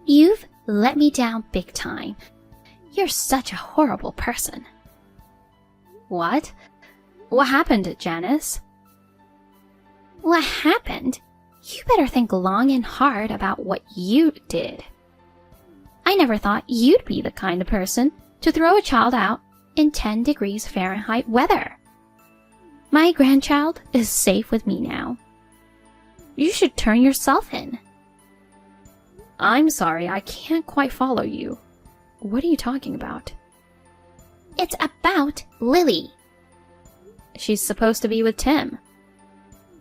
You've let me down big time. You're such a horrible person. What? What happened, Janice? What happened? You better think long and hard about what you did. I never thought you'd be the kind of person to throw a child out in 10 degrees Fahrenheit weather. My grandchild is safe with me now. You should turn yourself in. I'm sorry, I can't quite follow you. What are you talking about? It's about Lily. She's supposed to be with Tim.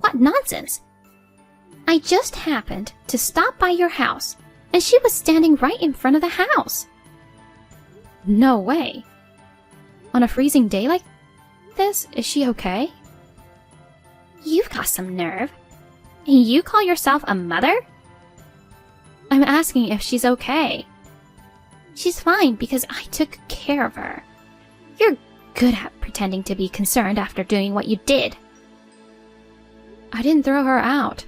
What nonsense! I just happened to stop by your house, and she was standing right in front of the house. No way. On a freezing day like this, is she okay? You've got some nerve. And you call yourself a mother? I'm asking if she's okay. She's fine because I took care of her. You're good at pretending to be concerned after doing what you did. I didn't throw her out.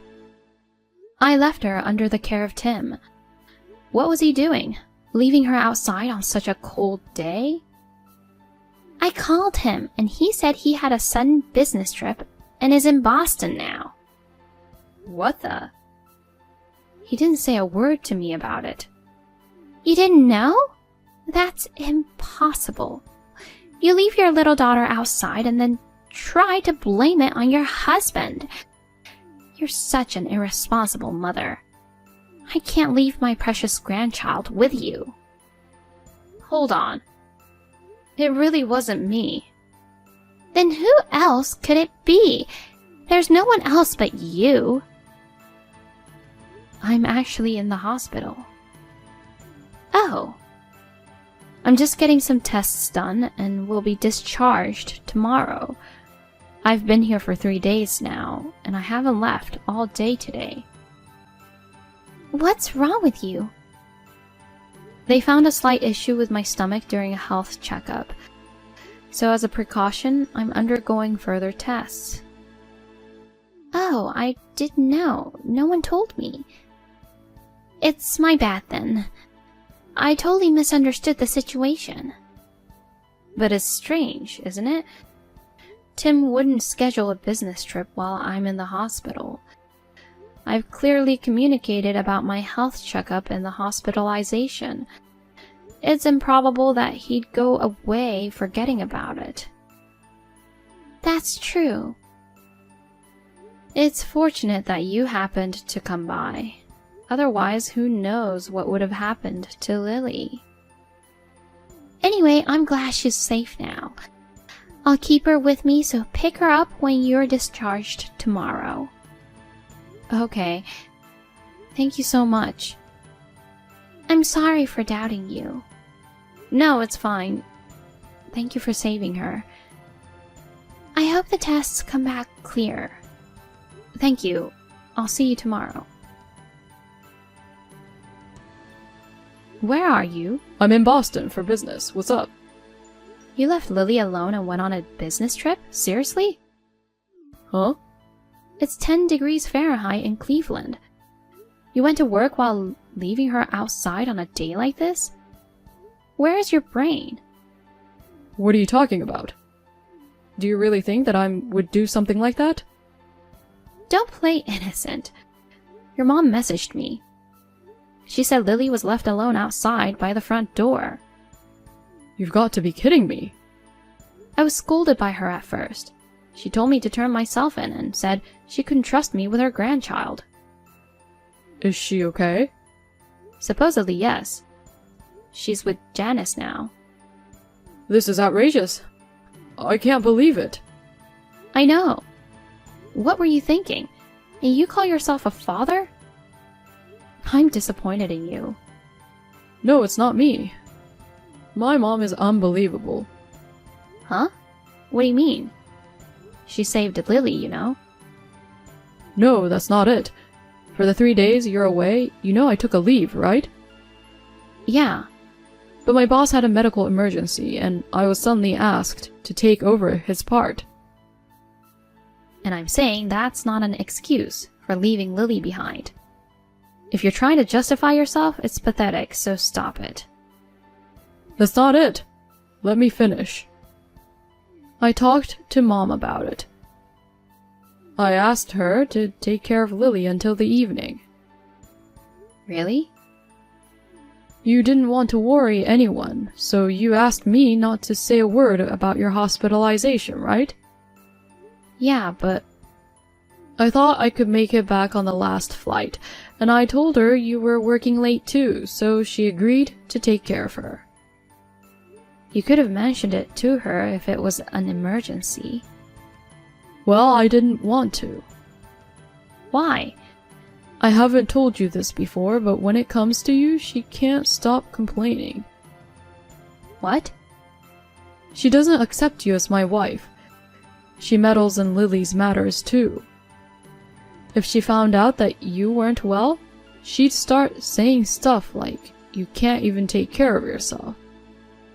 I left her under the care of Tim. What was he doing? Leaving her outside on such a cold day? I called him and he said he had a sudden business trip and is in Boston now. What the? He didn't say a word to me about it. You didn't know? That's impossible. You leave your little daughter outside and then try to blame it on your husband. You're such an irresponsible mother. I can't leave my precious grandchild with you. Hold on. It really wasn't me. Then who else could it be? There's no one else but you. I'm actually in the hospital. Oh. I'm just getting some tests done and will be discharged tomorrow. I've been here for 3 days now, and I haven't left all day today. What's wrong with you? They found a slight issue with my stomach during a health checkup. So as a precaution, I'm undergoing further tests. Oh, I didn't know. No one told me. It's my bad then. I totally misunderstood the situation. But it's strange, isn't it? Tim wouldn't schedule a business trip while I'm in the hospital. I've clearly communicated about my health checkup and the hospitalization. It's improbable that he'd go away forgetting about it. That's true. It's fortunate that you happened to come by. Otherwise, who knows what would have happened to Lily. Anyway, I'm glad she's safe now. I'll keep her with me, so pick her up when you're discharged tomorrow. Okay. Thank you so much. I'm sorry for doubting you. No, it's fine. Thank you for saving her. I hope the tests come back clear. Thank you. I'll see you tomorrow. Where are you? I'm in Boston for business. What's up? You left Lily alone and went on a business trip? Seriously? Huh? It's 10 degrees Fahrenheit in Cleveland. You went to work while leaving her outside on a day like this? Where is your brain? What are you talking about? Do you really think that I would do something like that? Don't play innocent. Your mom messaged me. She said Lily was left alone outside by the front door. You've got to be kidding me. I was scolded by her at first. She told me to turn myself in and said she couldn't trust me with her grandchild. Is she okay? Supposedly, yes. She's with Janice now. This is outrageous. I can't believe it. I know. What were you thinking? And you call yourself a father? I'm disappointed in you. No, it's not me. My mom is unbelievable. Huh? What do you mean? She saved Lily, you know. No, that's not it. For the 3 days you're away, you know I took a leave, right? Yeah. But my boss had a medical emergency, and I was suddenly asked to take over his part. And I'm saying that's not an excuse for leaving Lily behind. If you're trying to justify yourself, it's pathetic, so stop it. That's not it. Let me finish. I talked to Mom about it. I asked her to take care of Lily until the evening. Really? You didn't want to worry anyone, so you asked me not to say a word about your hospitalization, right? Yeah, but I thought I could make it back on the last flight, and I told her you were working late too, so she agreed to take care of her. you could have mentioned it to her if it was an emergency. Well, I didn't want to. Why? I haven't told you this before, but when it comes to you, she can't stop complaining. What? She doesn't accept you as my wife. She meddles in Lily's matters too. If she found out that you weren't well, she'd start saying stuff like, you can't even take care of yourself.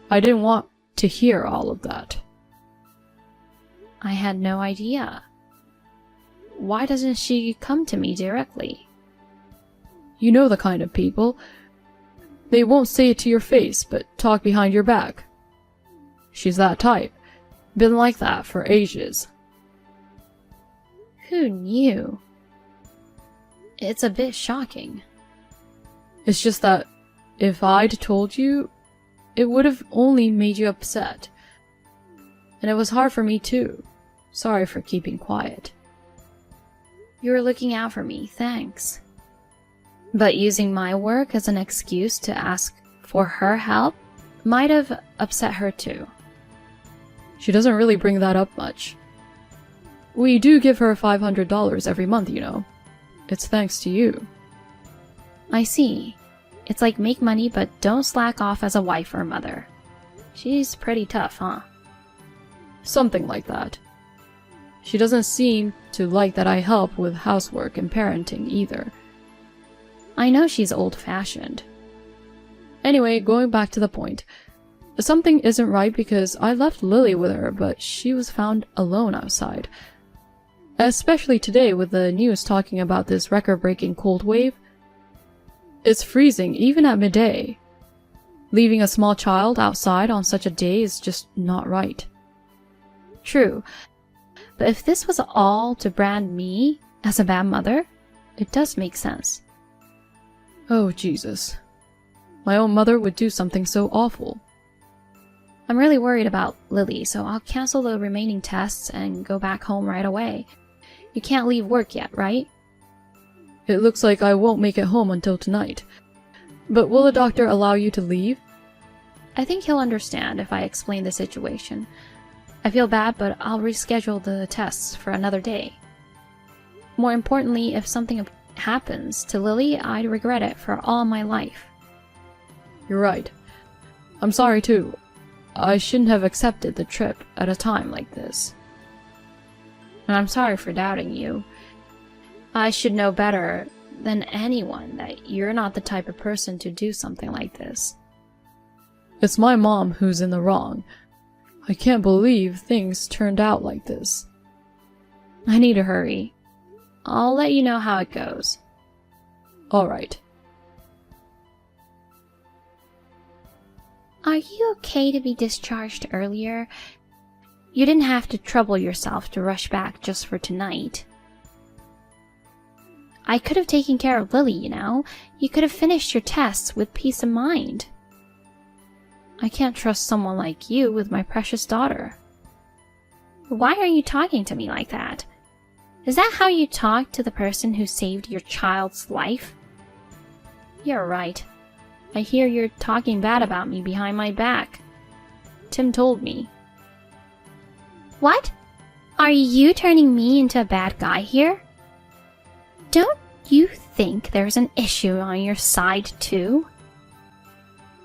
I didn't want to hear all of that. I had no idea. Why doesn't she come to me directly? You know the kind of people. They won't say it to your face, but talk behind your back. She's that type. Been like that for ages. Who knew? It's a bit shocking. It's just that if I'd told you, it would have only made you upset. And it was hard for me too. Sorry for keeping quiet. You were looking out for me, thanks. But using my work as an excuse to ask for her help might have upset her too. She doesn't really bring that up much. We do give her $500 every month, you know. It's thanks to you. I see. It's like make money but don't slack off as a wife or mother. She's pretty tough, huh? Something like that. She doesn't seem to like that I help with housework and parenting either. I know she's old-fashioned. Anyway, going back to the point. Something isn't right because I left Lily with her, but she was found alone outside. Especially today with the news talking about this record-breaking cold wave. It's freezing even at midday. Leaving a small child outside on such a day is just not right. True. But if this was all to brand me as a bad mother, it does make sense. Oh, Jesus. My own mother would do something so awful. I'm really worried about Lily, so I'll cancel the remaining tests and go back home right away. You can't leave work yet, right? It looks like I won't make it home until tonight. But will the doctor allow you to leave? I think he'll understand if I explain the situation. I feel bad, but I'll reschedule the tests for another day. More importantly, if something happens to Lily, I'd regret it for all my life. You're right. I'm sorry too. I shouldn't have accepted the trip at a time like this. And I'm sorry for doubting you. I should know better than anyone that you're not the type of person to do something like this. It's my mom who's in the wrong. I can't believe things turned out like this. I need to hurry. I'll let you know how it goes. All right. Are you okay to be discharged earlier? You didn't have to trouble yourself to rush back just for tonight. I could have taken care of Lily, you know. You could have finished your tests with peace of mind. I can't trust someone like you with my precious daughter. Why are you talking to me like that? Is that how you talk to the person who saved your child's life? You're right. I hear you're talking bad about me behind my back. Tim told me. What? Are you turning me into a bad guy here? Don't you think there's an issue on your side too?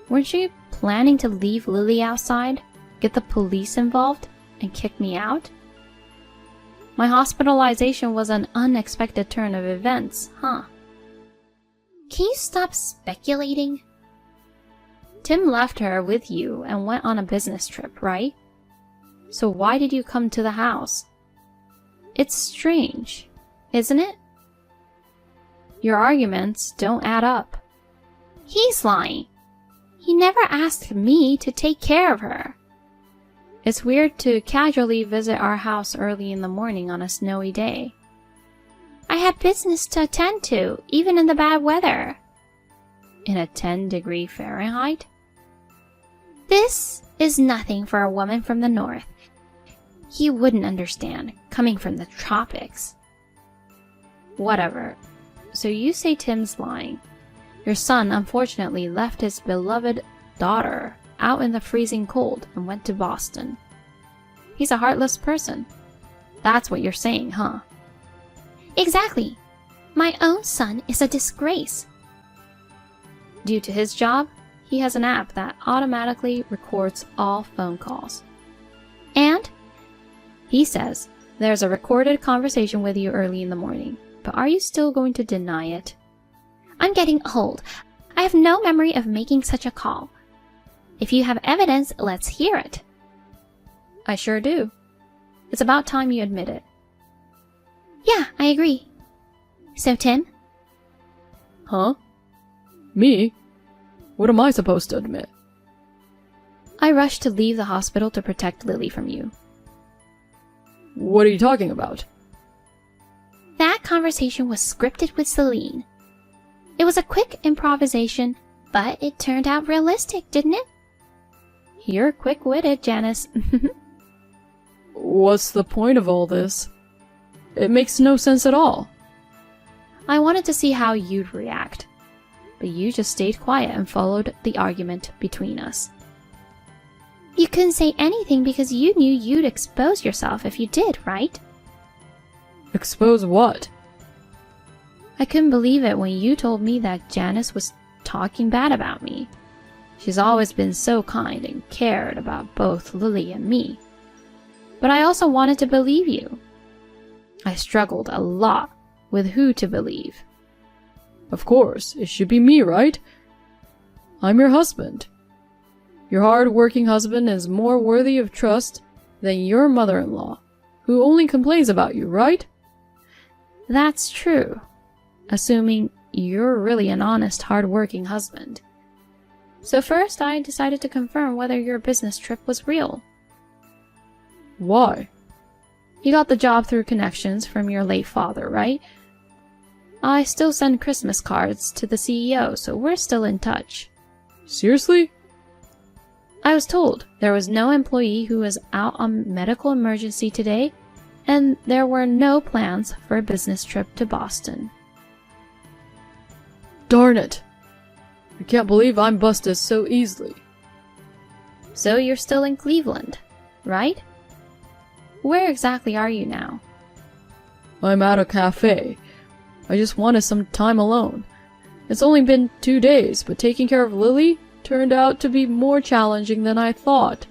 Weren't you planning to leave Lily outside, get the police involved, and kick me out? My hospitalization was an unexpected turn of events, huh? Can you stop speculating? Tim left her with you and went on a business trip, right? So why did you come to the house? It's strange, isn't it? Your arguments don't add up. He's lying. He never asked me to take care of her. It's weird to casually visit our house early in the morning on a snowy day. I had business to attend to, even in the bad weather. In a 10-degree Fahrenheit? This is nothing for a woman from the north. You wouldn't understand, coming from the tropics. Whatever. So you say Tim's lying. Your son unfortunately left his beloved daughter out in the freezing cold and went to Boston. He's a heartless person. That's what you're saying, huh? Exactly. My own son is a disgrace. Due to his job, he has an app that automatically records all phone calls. And? He says there's a recorded conversation with you early in the morning, but are you still going to deny it? I'm getting old. I have no memory of making such a call. If you have evidence, let's hear it. I sure do. It's about time you admit it. Yeah, I agree. So, Tim? Huh? Me? What am I supposed to admit? I rushed to leave the hospital to protect Lily from you. What are you talking about? That conversation was scripted with Celine. It was a quick improvisation, but it turned out realistic, didn't it? You're quick-witted, Janice. What's the point of all this? It makes no sense at all. I wanted to see how you'd react, but you just stayed quiet and followed the argument between us. You couldn't say anything because you knew you'd expose yourself if you did, right? Expose what? I couldn't believe it when you told me that Janice was talking bad about me. She's always been so kind and cared about both Lily and me. But I also wanted to believe you. I struggled a lot with who to believe. Of course, it should be me, right? I'm your husband. Your hard-working husband is more worthy of trust than your mother-in-law, who only complains about you, right? That's true, assuming you're really an honest, hard-working husband. So first, I decided to confirm whether your business trip was real. Why? You got the job through connections from your late father, right? I still send Christmas cards to the CEO, so we're still in touch. Seriously? I was told there was no employee who was out on medical emergency today, and there were no plans for a business trip to Boston. Darn it! I can't believe I'm busted so easily. So you're still in Cleveland, right? Where exactly are you now? I'm at a cafe. I just wanted some time alone. It's only been 2 days, but taking care of Lily turned out to be more challenging than I thought,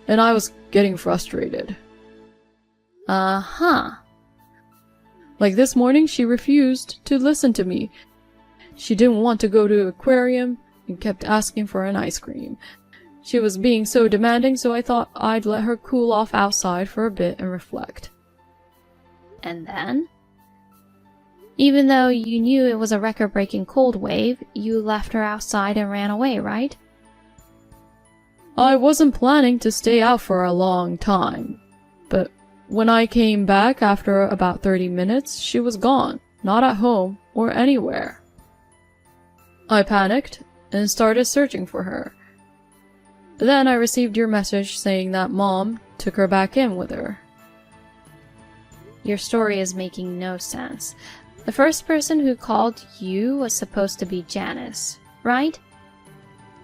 and I was getting frustrated. Uh-huh. Like this morning, she refused to listen to me. She didn't want to go to the aquarium and kept asking for an ice cream. She was being so demanding, so I thought I'd let her cool off outside for a bit and reflect. And then? Even though you knew it was a record-breaking cold wave, you left her outside and ran away, right? I wasn't planning to stay out for a long time, but when I came back after about 30 minutes, she was gone, not at home or anywhere. I panicked and started searching for her. Then I received your message saying that Mom took her back in with her. Your story is making no sense. The first person who called you was supposed to be Janice, right?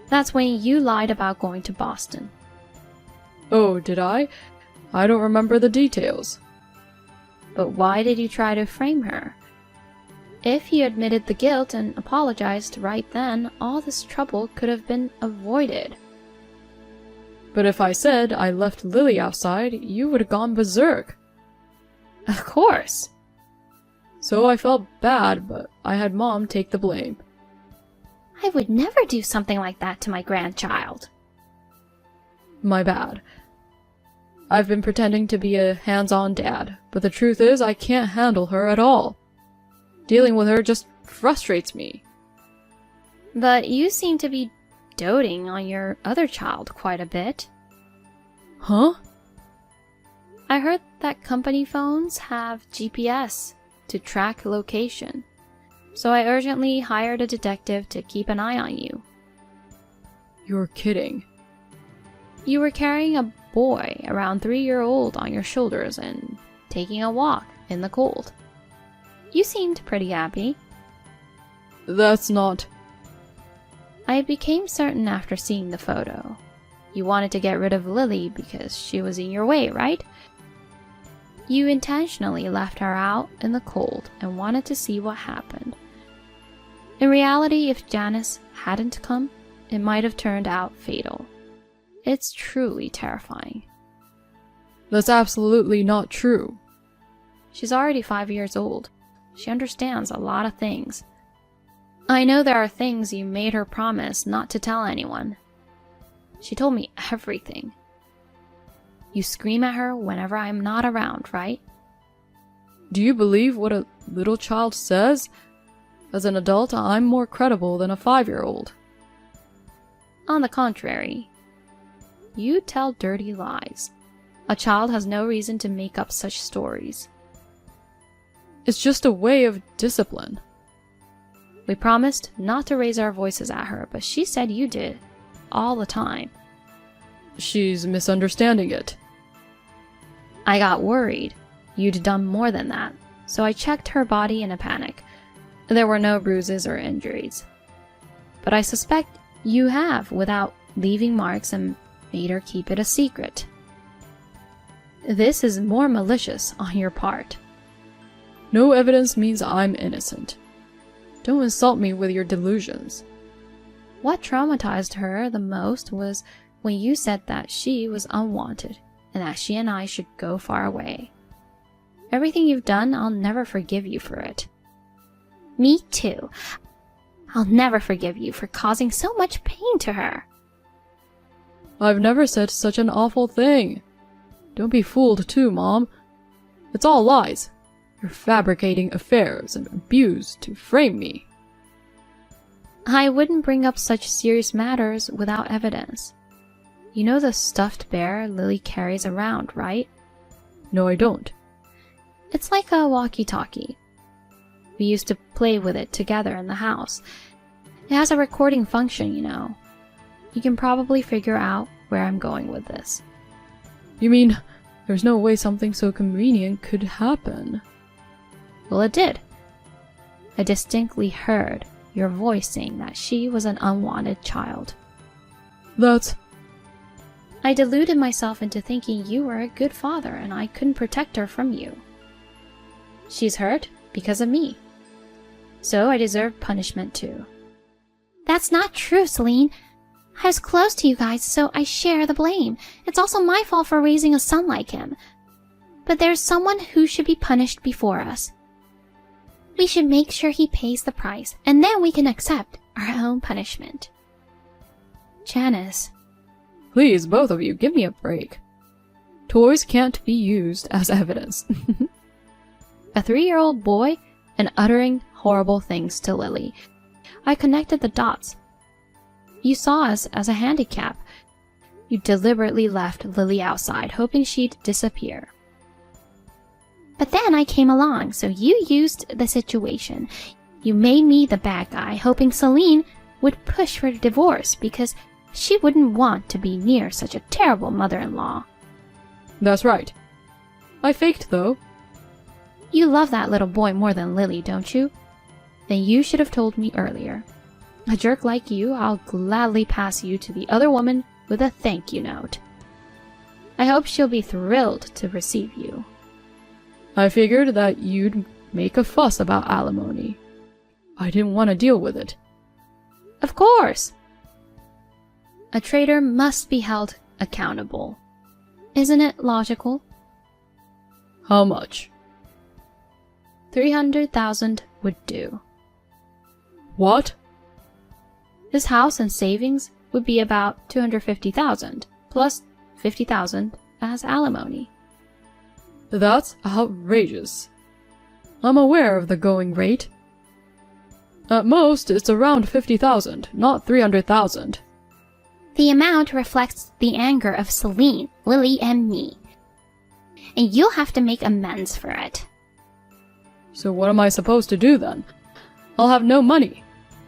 That's when you lied about going to Boston. Oh, did I? I don't remember the details. But why did you try to frame her? If you admitted the guilt and apologized right then, all this trouble could have been avoided. But if I said I left Lily outside, you would have gone berserk. Of course. So I felt bad, but I had Mom take the blame. I would never do something like that to my grandchild. My bad. I've been pretending to be a hands-on dad, but the truth is I can't handle her at all. Dealing with her just frustrates me. But you seem to be doting on your other child quite a bit. Huh? I heard that company phones have GPS to track location, so I urgently hired a detective to keep an eye on you. You're kidding. You were carrying a boy around 3-year-old on your shoulders and taking a walk in the cold. You seemed pretty happy. That's not... I became certain after seeing the photo. You wanted to get rid of Lily because she was in your way, right? You intentionally left her out in the cold and wanted to see what happened. In reality, if Janice hadn't come, it might have turned out fatal. It's truly terrifying. That's absolutely not true. She's already 5 years old. She understands a lot of things. I know there are things you made her promise not to tell anyone. She told me everything. You scream at her whenever I'm not around, right? Do you believe what a little child says? As an adult, I'm more credible than a 5-year-old. On the contrary, you tell dirty lies. A child has no reason to make up such stories. It's just a way of discipline. We promised not to raise our voices at her, but she said you did. All the time. She's misunderstanding it. I got worried. You'd done more than that, so I checked her body in a panic. There were no bruises or injuries. But I suspect you have, without leaving marks, and made her keep it a secret. This is more malicious on your part. No evidence means I'm innocent. Don't insult me with your delusions. What traumatized her the most was when you said that she was unwanted and that she and I should go far away. Everything you've done, I'll never forgive you for it. Me too. I'll never forgive you for causing so much pain to her. I've never said such an awful thing. Don't be fooled too, Mom. It's all lies. You're fabricating affairs and abuse to frame me. I wouldn't bring up such serious matters without evidence. You know the stuffed bear Lily carries around, right? No, I don't. It's like a walkie-talkie. We used to play with it together in the house. It has a recording function, you know. You can probably figure out where I'm going with this. You mean there's no way something so convenient could happen? Well, it did. I distinctly heard your voice saying that she was an unwanted child. That's... I deluded myself into thinking you were a good father and I couldn't protect her from you. She's hurt because of me. So I deserve punishment too. That's not true, Celine. I was close to you guys, so I share the blame. It's also my fault for raising a son like him. But there's someone who should be punished before us. We should make sure he pays the price, and then we can accept our own punishment. Janice. Please, both of you, give me a break. Toys can't be used as evidence. A 3-year-old boy and uttering horrible things to Lily. I connected the dots. You saw us as a handicap. You deliberately left Lily outside, hoping she'd disappear. But then I came along, so you used the situation. You made me the bad guy, hoping Celine would push for divorce because she wouldn't want to be near such a terrible mother-in-law. That's right. I faked, though. You love that little boy more than Lily, don't you? Then you should have told me earlier. A jerk like you, I'll gladly pass you to the other woman with a thank you note. I hope she'll be thrilled to receive you. I figured that you'd make a fuss about alimony. I didn't want to deal with it. Of course! A traitor must be held accountable. Isn't it logical? How much? 300,000 would do. What? His house and savings would be about 250,000, plus 50,000 as alimony. That's outrageous. I'm aware of the going rate. At most, it's around 50,000, not 300,000. The amount reflects the anger of Celine, Lily, and me. And you'll have to make amends for it. So what am I supposed to do then? I'll have no money.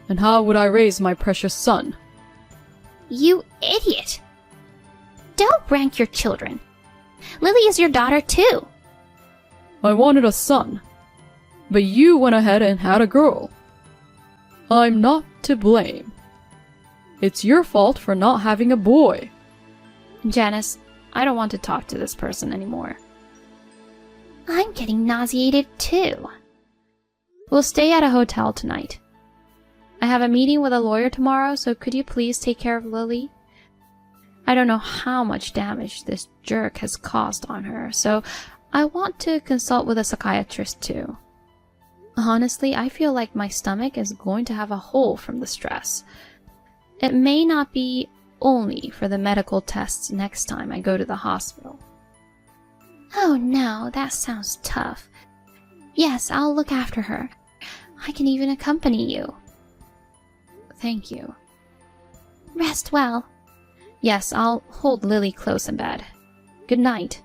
And how would I raise my precious son? You idiot! Don't rank your children. Lily is your daughter too. I wanted a son. But you went ahead and had a girl. I'm not to blame. It's your fault for not having a boy. Janice, I don't want to talk to this person anymore. I'm getting nauseated too. We'll stay at a hotel tonight. I have a meeting with a lawyer tomorrow, so could you please take care of Lily? I don't know how much damage this jerk has caused on her, so I want to consult with a psychiatrist too. Honestly, I feel like my stomach is going to have a hole from the stress. It may not be only for the medical tests next time I go to the hospital. Oh no, that sounds tough. Yes, I'll look after her. I can even accompany you. Thank you. Rest well. Yes, I'll hold Lily close in bed. Good night.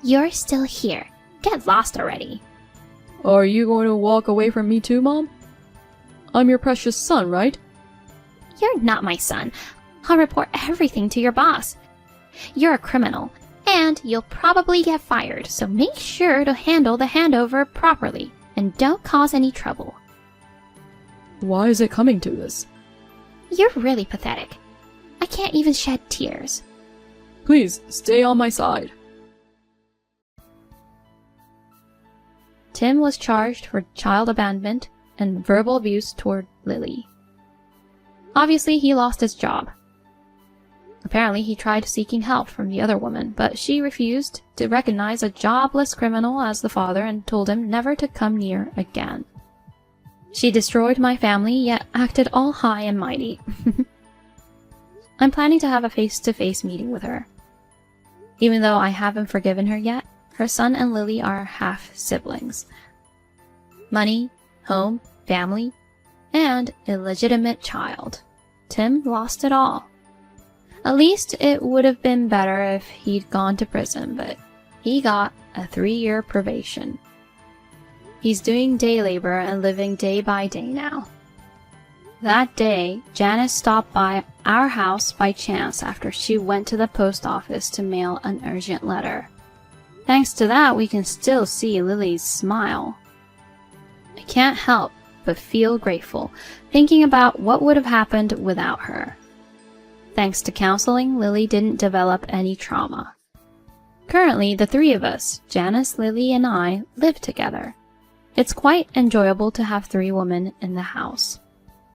You're still here. Get lost already. Are you going to walk away from me too, Mom? I'm your precious son, right? You're not my son. I'll report everything to your boss. You're a criminal, and you'll probably get fired, so make sure to handle the handover properly, and don't cause any trouble. Why is it coming to this? You're really pathetic. I can't even shed tears. Please, stay on my side. Tim was charged for child abandonment and verbal abuse toward Lily. Obviously, he lost his job. Apparently, he tried seeking help from the other woman, but she refused to recognize a jobless criminal as the father and told him never to come near again. She destroyed my family, yet acted all high and mighty. I'm planning to have a face-to-face meeting with her. Even though I haven't forgiven her yet, her son and Lily are half-siblings. Money, home, family, and illegitimate child. Tim lost it all. At least it would have been better if he'd gone to prison, but he got a 3-year probation. He's doing day labor and living day by day now. That day, Janice stopped by our house by chance after she went to the post office to mail an urgent letter. Thanks to that, we can still see Lily's smile. I can't help but feel grateful, thinking about what would have happened without her. Thanks to counseling, Lily didn't develop any trauma. Currently, the 3 of us, Janice, Lily, and I, live together. It's quite enjoyable to have 3 women in the house.